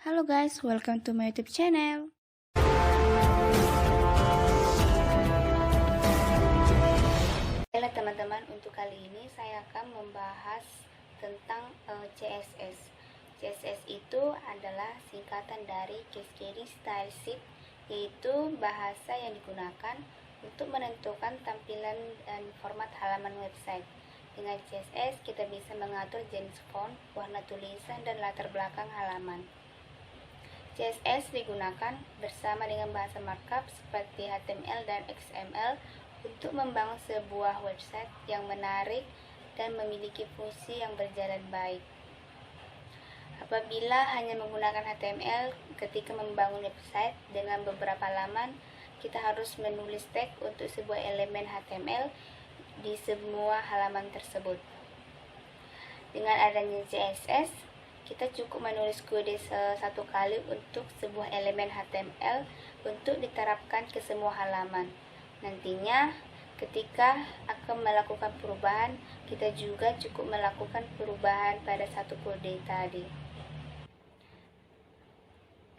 Halo guys, welcome to my YouTube channel. Halo teman-teman, untuk kali ini saya akan membahas tentang CSS. CSS itu adalah singkatan dari Cascading Style Sheet, yaitu bahasa yang digunakan untuk menentukan tampilan dan format halaman website. Dengan CSS kita bisa mengatur jenis font, warna tulisan, dan latar belakang halaman. CSS digunakan bersama dengan bahasa markup seperti HTML dan XML untuk membangun sebuah website yang menarik dan memiliki fungsi yang berjalan baik. Apabila hanya menggunakan HTML ketika membangun website dengan beberapa halaman, kita harus menulis tag untuk sebuah elemen HTML di semua halaman tersebut. Dengan adanya CSS, kita cukup menulis kode satu kali untuk sebuah elemen HTML untuk diterapkan ke semua halaman. Nantinya, ketika akan melakukan perubahan, kita juga cukup melakukan perubahan pada satu kode tadi.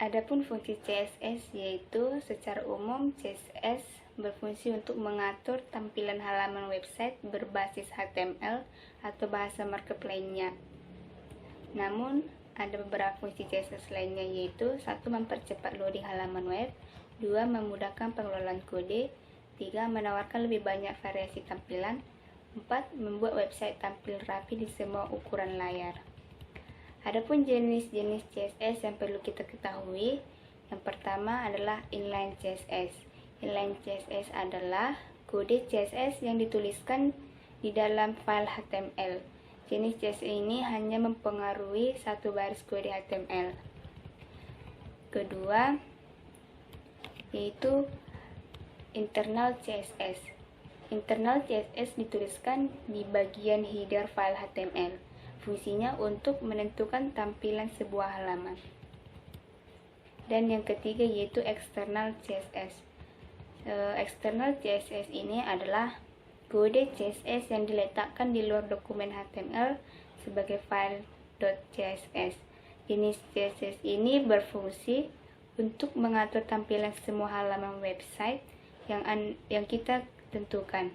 Adapun fungsi CSS yaitu secara umum CSS berfungsi untuk mengatur tampilan halaman website berbasis HTML atau bahasa markup lainnya. Namun, ada beberapa fungsi CSS lainnya yaitu 1. Mempercepat loading halaman web, 2. Memudahkan pengelolaan kode, 3. Menawarkan lebih banyak variasi tampilan, 4. Membuat website tampil rapi di semua ukuran layar. Adapun jenis-jenis CSS yang perlu kita ketahui, yang pertama adalah inline CSS. Inline CSS adalah kode CSS yang dituliskan di dalam file HTML. Jenis CSS ini hanya mempengaruhi satu baris kode HTML. Kedua, yaitu internal CSS. Internal CSS dituliskan di bagian header file HTML. Fungsinya untuk menentukan tampilan sebuah halaman. Dan yang ketiga yaitu external CSS. External CSS ini adalah kode CSS yang diletakkan di luar dokumen HTML sebagai file .css. Jenis CSS ini berfungsi untuk mengatur tampilan semua halaman website yang kita tentukan.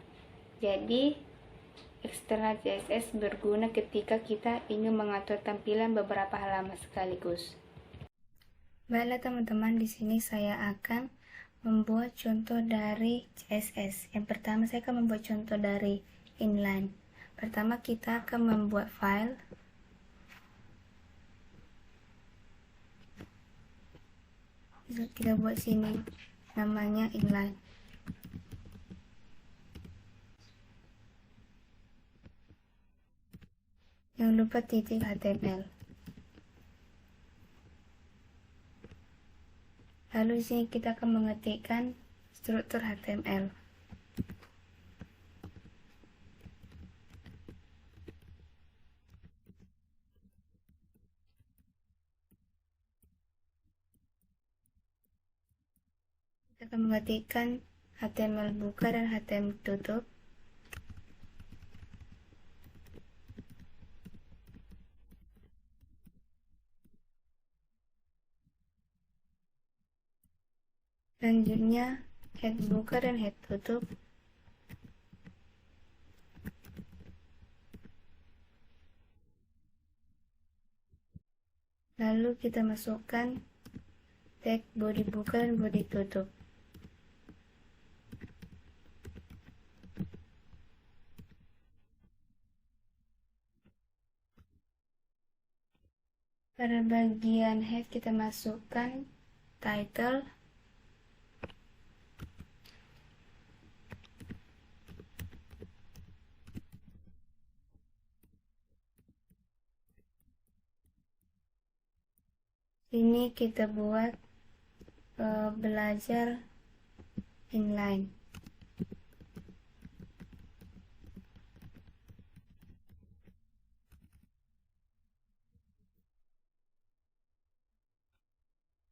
Jadi, external CSS berguna ketika kita ingin mengatur tampilan beberapa halaman sekaligus. Baiklah teman-teman, di sini saya akan membuat contoh dari CSS. Yang pertama saya akan membuat contoh dari inline. Pertama kita akan membuat file. Kita buat sini namanya inline. Jangan lupa titik HTML. Lalu di sini kita akan mengetikkan struktur HTML. Kita akan mengetikkan HTML buka dan HTML tutup. Selanjutnya head buka dan head tutup. Lalu kita masukkan tag body buka dan body tutup. Pada bagian head kita masukkan title, ini kita buat belajar inline.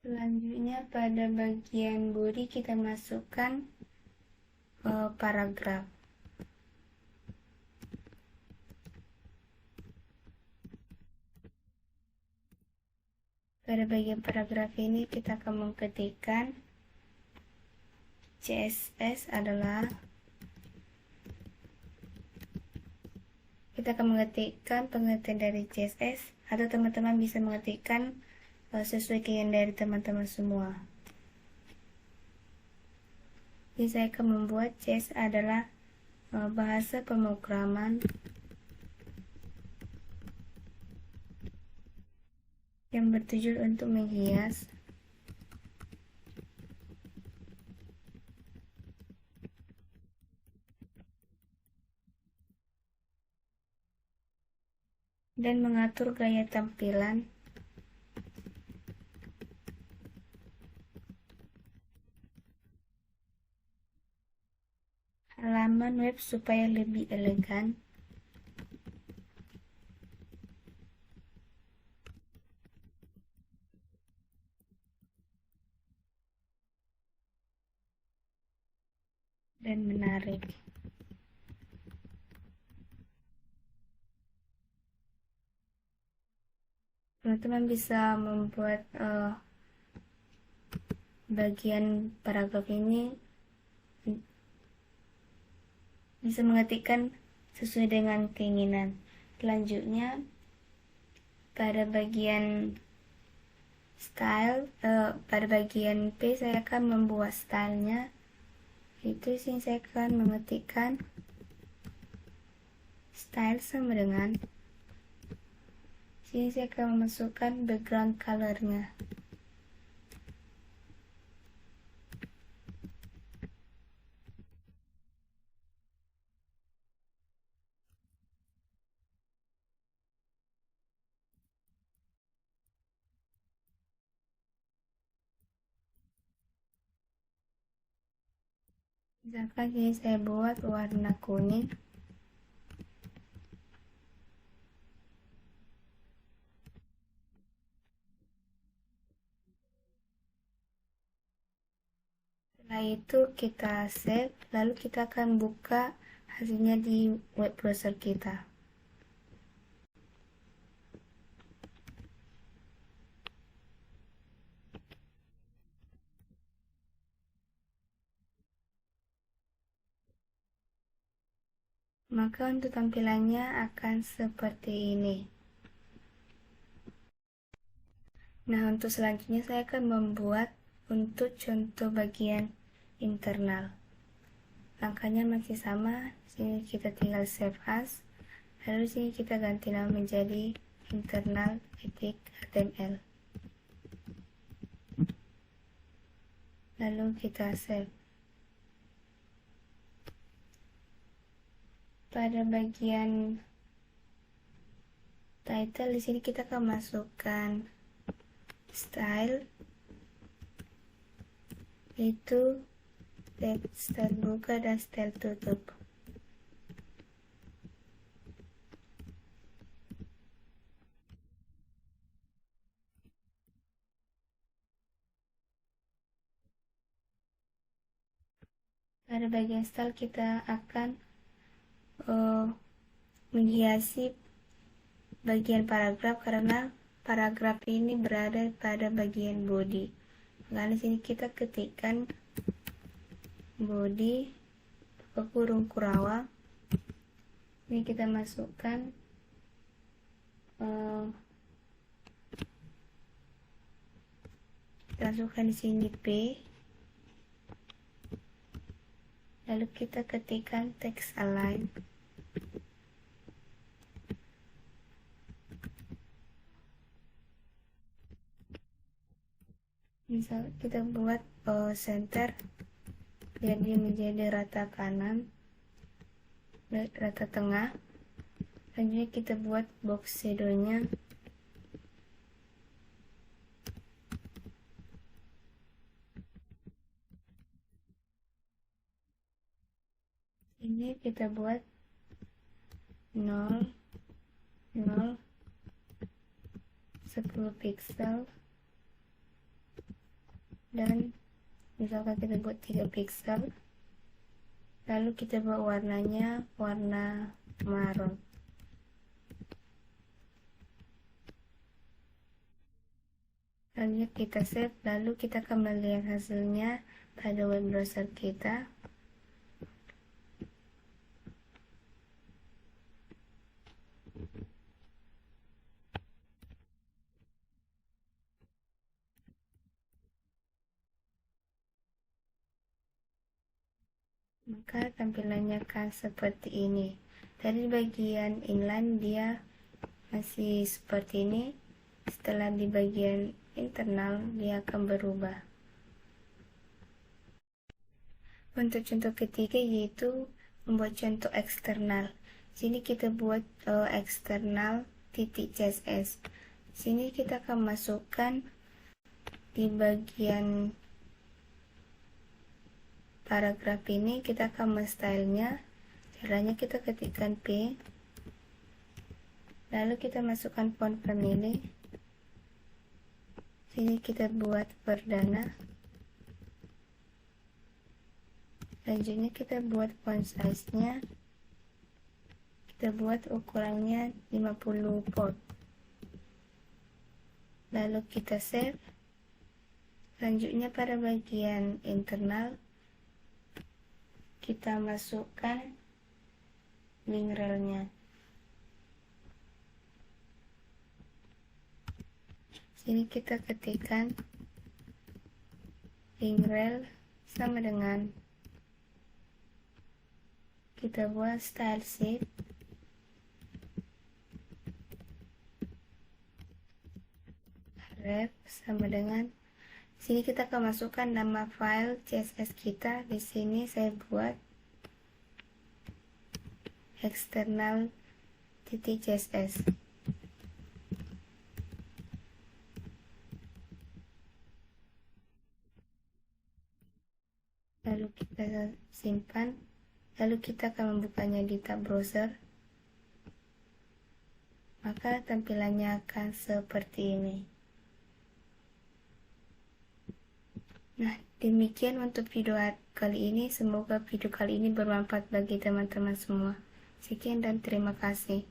Selanjutnya pada bagian body kita masukkan paragraf. Pada bagian paragraf ini kita akan mengetikkan CSS adalah kita akan mengetikkan pengertian dari CSS, atau teman-teman bisa mengetikkan sesuai keinginan dari teman-teman semua. Jadi saya akan membuat CSS adalah bahasa pemrograman yang bertujuan untuk menghias dan mengatur gaya tampilan halaman web supaya lebih elegan dan menarik. Teman-teman bisa membuat bagian paragraf ini, bisa mengetikkan sesuai dengan keinginan. Selanjutnya pada bagian style, pada bagian P saya akan membuat stylenya. Itu sih saya akan mengetikkan style sama dengan, sini saya akan memasukkan background colornya. Misalkan ini saya buat warna kuning. Setelah itu kita save, lalu kita akan buka hasilnya di web browser kita. Maka untuk tampilannya akan seperti ini. Nah, untuk selanjutnya saya akan membuat untuk contoh bagian internal. Langkahnya masih sama, sini kita tinggal save as, lalu sini kita ganti nama menjadi internal.html. Lalu kita save. Pada bagian title di sini kita akan masukkan style, itu style buka dan style tutup. Pada bagian style kita akan menghiasi bagian paragraf karena paragraf ini berada pada bagian body. Maka di sini kita ketikkan body kurung kurawang. Ini kita masukkan di sini P. Lalu kita ketikkan text align. Misal kita buat center biar dia menjadi rata kanan, rata tengah. Selanjutnya kita buat box shadownya. Ini kita buat 0, 0, 10 pixel, dan misalkan kita buat 3 pixel, lalu kita buat warnanya warna marun. Lalu kita save, lalu kita akan melihat hasilnya pada web browser kita. Maka tampilannya akan seperti ini. Dari bagian inline dia masih seperti ini. Setelah di bagian internal dia akan berubah. Untuk contoh ketiga yaitu membuat contoh eksternal. Sini kita buat eksternal .css. Sini kita akan masukkan di bagian paragraf ini, kita akan men-stylenya. Caranya kita ketikkan P, lalu kita masukkan font pemilih. Sini kita buat perdana. Selanjutnya kita buat font size-nya. Kita buat ukurannya 50 port. Lalu kita save. Selanjutnya pada bagian internal kita masukkan link rel-nya. Sini kita ketikkan link rel sama dengan kita buat style sheet. Ref sama dengan sini kita akan masukkan nama file CSS kita. Di sini saya buat external.css. Lalu kita simpan. Lalu kita akan membukanya di tab browser. Maka tampilannya akan seperti ini. Nah, demikian untuk video kali ini. Semoga video kali ini bermanfaat bagi teman-teman semua. Sekian dan terima kasih.